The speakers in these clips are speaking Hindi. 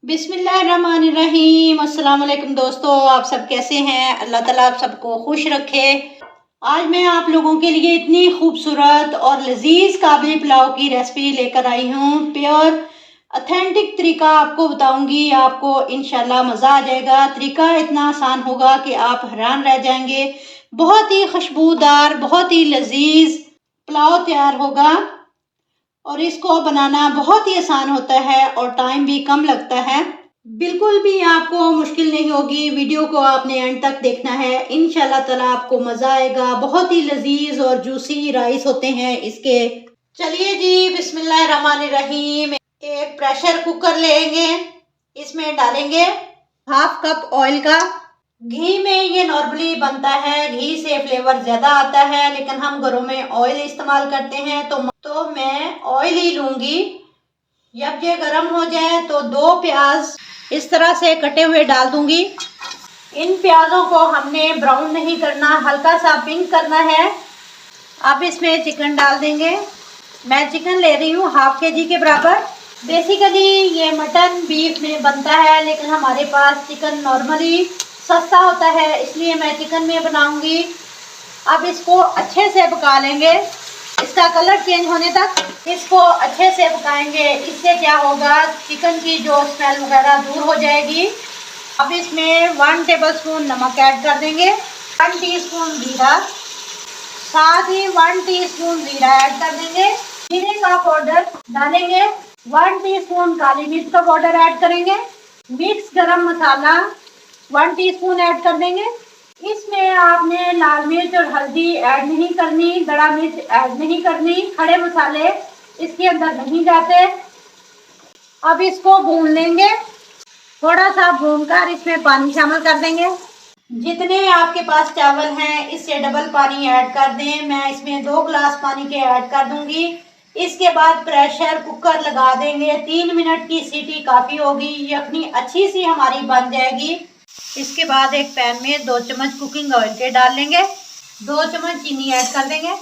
बिस्मिल्लाहिर्रहमानिर्रहीम। अस्सलाम वालेकुम दोस्तों, आप सब कैसे हैं? अल्लाह ताला आप सबको खुश रखे। आज मैं आप लोगों के लिए इतनी खूबसूरत और लजीज काबली पुलाव की रेसिपी लेकर आई हूँ। प्योर ऑथेंटिक तरीका आपको बताऊंगी, आपको इंशाल्लाह मज़ा आ जाएगा। तरीका इतना आसान होगा कि आप हैरान रह जाएंगे। बहुत ही खुशबूदार, बहुत ही लजीज पुलाव तैयार होगा और इसको बनाना बहुत ही आसान होता है और टाइम भी कम लगता है। बिल्कुल भी आपको मुश्किल नहीं होगी। वीडियो को आपने एंड तक देखना है, इंशाल्लाह ताला आपको मज़ा आएगा। बहुत ही लजीज और जूसी राइस होते हैं इसके। चलिए जी, बिस्मिल्लाहिर्रहमानिर्रहीम। एक प्रेशर कुकर लेंगे, इसमें डालेंगे 1/2 कप ऑयल का। घी में ये नॉर्मली बनता है, घी से फ्लेवर ज़्यादा आता है, लेकिन हम घरों में ऑयल इस्तेमाल करते हैं तो मैं ऑयल ही लूँगी। जब ये गर्म हो जाए तो 2 प्याज इस तरह से कटे हुए डाल दूँगी। इन प्याज़ों को हमने ब्राउन नहीं करना, हल्का सा पिंक करना है। अब इसमें चिकन डाल देंगे। मैं चिकन ले रही हूँ 1/2 kg के बराबर। बेसिकली ये मटन बीफ में बनता है, लेकिन हमारे पास चिकन नॉर्मली सस्ता होता है, इसलिए मैं चिकन में बनाऊंगी। अब इसको अच्छे से पका लेंगे, इसका कलर चेंज होने तक इसको अच्छे से पकाएंगे। इससे क्या होगा, चिकन की जो स्मेल वगैरह दूर हो जाएगी। अब इसमें 1 टेबलस्पून नमक ऐड कर देंगे, 1 टीस्पून जीरा, साथ ही 1 टीस्पून जीरा ऐड कर देंगे। जीरे का पाउडर डालेंगे, 1 टीस्पून काली मिर्च का पाउडर ऐड करेंगे। मिक्स गरम मसाला 1 टीस्पून ऐड कर देंगे। इसमें आपने लाल मिर्च और हल्दी ऐड नहीं करनी, दड़ा मिर्च ऐड नहीं करनी, खड़े मसाले इसके अंदर नहीं जाते। अब इसको भून लेंगे, थोड़ा सा भूनकर इसमें पानी शामिल कर देंगे। जितने आपके पास चावल हैं इससे डबल पानी ऐड कर दें। मैं इसमें 2 गिलास पानी के ऐड कर दूंगी। इसके बाद प्रेशर कुकर लगा देंगे। 3 मिनट की सीटी काफ़ी होगी, यखनी अच्छी सी हमारी बन जाएगी। इसके बाद एक पैन में 2 चम्मच कुकिंग ऑयल के डाल लेंगे, 2 चम्मच चीनी ऐड कर देंगे,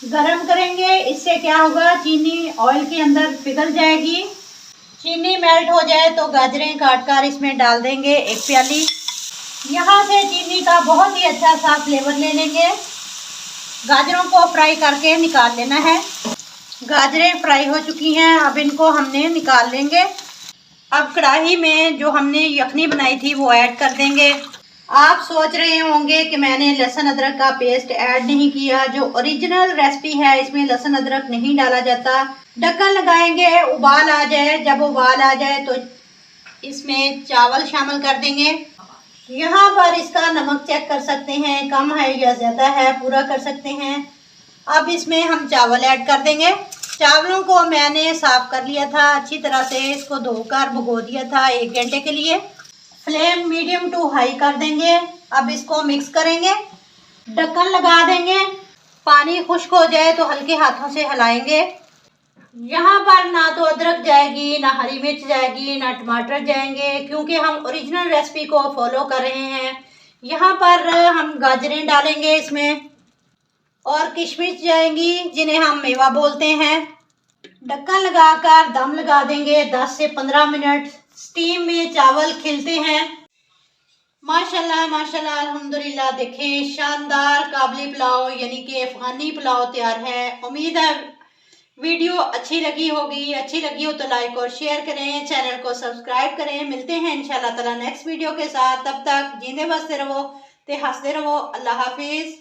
गरम करेंगे। इससे क्या होगा, चीनी ऑयल के अंदर पिघल जाएगी। चीनी मेल्ट हो जाए तो गाजरें काट कर इसमें डाल देंगे 1 प्याली। यहाँ से चीनी का बहुत ही अच्छा सा फ्लेवर ले लेंगे। गाजरों को फ्राई करके निकाल लेना है। गाजरें फ्राई हो चुकी हैं, अब इनको हमने निकाल लेंगे। अब कढ़ाई में जो हमने यखनी बनाई थी वो ऐड कर देंगे। आप सोच रहे होंगे कि मैंने लहसुन अदरक का पेस्ट ऐड नहीं किया। जो ओरिजिनल रेसिपी है इसमें लहसुन अदरक नहीं डाला जाता। ढक्कन लगाएंगे, उबाल आ जाए। जब उबाल आ जाए तो इसमें चावल शामिल कर देंगे। यहाँ पर इसका नमक चेक कर सकते हैं, कम है या ज़्यादा है, पूरा कर सकते हैं। अब इसमें हम चावल ऐड कर देंगे। चावलों को मैंने साफ कर लिया था अच्छी तरह से, इसको धोकर भिगो दिया था 1 घंटे के लिए। फ्लेम मीडियम टू हाई कर देंगे। अब इसको मिक्स करेंगे, ढक्कन लगा देंगे। पानी खुश्क हो जाए तो हल्के हाथों से हिलाएंगे। यहाँ पर ना तो अदरक जाएगी, ना हरी मिर्च जाएगी, ना टमाटर जाएंगे, क्योंकि हम ओरिजिनल रेसिपी को फॉलो कर रहे हैं। यहाँ पर हम गाजरें डालेंगे इसमें और किशमिश जाएंगी, जिन्हें हम मेवा बोलते हैं। ढक्कन लगाकर दम लगा देंगे 10 से 15 मिनट। स्टीम में चावल खिलते हैं। माशाल्लाह माशाल्लाह अल्हम्दुलिल्लाह। देखें, शानदार काबली पुलाव यानी कि अफगानी पुलाव तैयार है। उम्मीद है वीडियो अच्छी लगी होगी। अच्छी लगी हो तो लाइक और शेयर करें, चैनल को सब्सक्राइब करें। मिलते हैं इंशाल्लाह ताला नेक्स्ट वीडियो के साथ। तब तक जींदे बसते रहो ते हंसते रहो। अल्लाह हाफिज़।